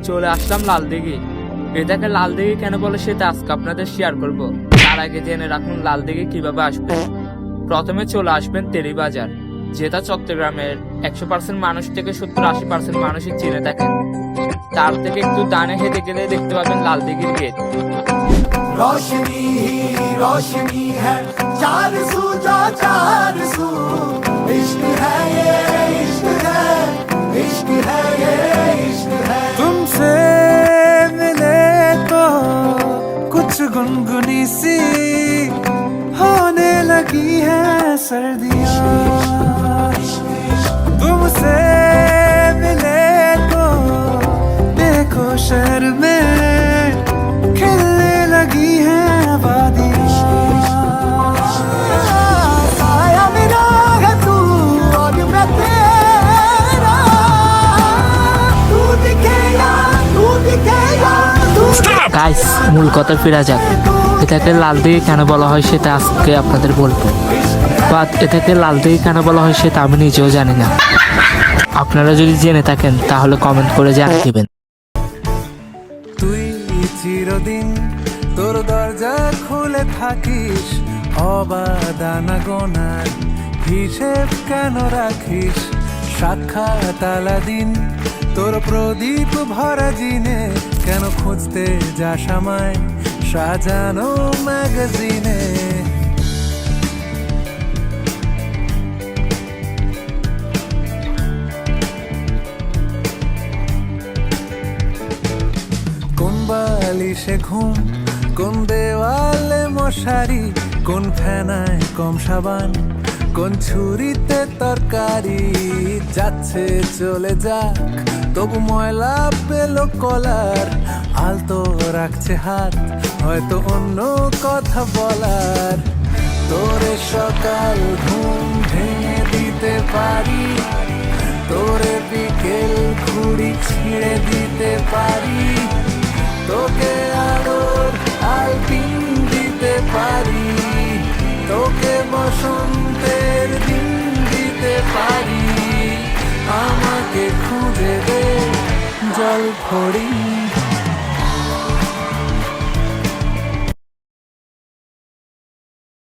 চলে আসলাম লালদিঘি। এটাকে লালদিঘি কেন বলে সেটা আজকে আপনাদের শেয়ার করব। তার আগে জেনে রাখুন লালদিঘি কিভাবে আসবেন। প্রথমে চলে আসবেন তেলিবাজার, যেটা চট্টগ্রামের 100% মানুষ থেকে 70-80% মানুষই চিনে থাকেন। তার থেকে একটু ডানে হেঁটে গেলে দেখতে পাবেন লালদিঘির গেট। रोशनी ही रोशनी है, चार सू जा चार सू, इश्क है ये इश्क है, इश्क है ये इश्क है। तुमसे मिले तो कुछ गुनगुनी सी होने लगी है सर्दियाँ। तुमसे मिले तो देखो शहर में खिलने लगी है वादियाँ। साया मेरा है तू और मैं तेरा, तू दिखे या तू दिखे या तू গাইস, মূল কথা ফিরা যাক। এটাকে লালদিঘি কেন বলা হয় সেটা আজকে আপনাদের বলবো। বাট এটাকে লালদিঘি কেন বলা হয় সেটা আমি নিজেও জানি না। আপনারা যদি জেনে থাকেন তাহলে কমেন্ট করে জানিয়ে দিবেন। তুই চিরদিন তোর দরজা খুলে থাকিস, অবাদানা গোনার হিসেব কেন রাখিস? সাক্ষাৎ আলাদিন তোর প্রদীপ ভরা জিনে কেন খুঁজতে যাস আমায় সাজানো ম্যাগাজিনে? কোন বালিশে ঘুম, কোন দেওয়ালে মশারি, কোন ফেনায় কম সাবান, কোন ছুরিতে তরকারি। যাচ্ছে চলে যাক তবু ময়লা পেল কলার, আলতো রাখছে হাত হয়তো অন্য কথা বলার। তোরে সকাল ঘুম ভেঙে দিতে পারি, তোরে বিকেল ঘুড়ি ছিঁড়ে দিতে পারি, তোকে আলোর আলপিন দিতে পারি, তোকে বসন্তের দিন দিতে পারি। আমাকে খুঁজে দে জল ফড়িং।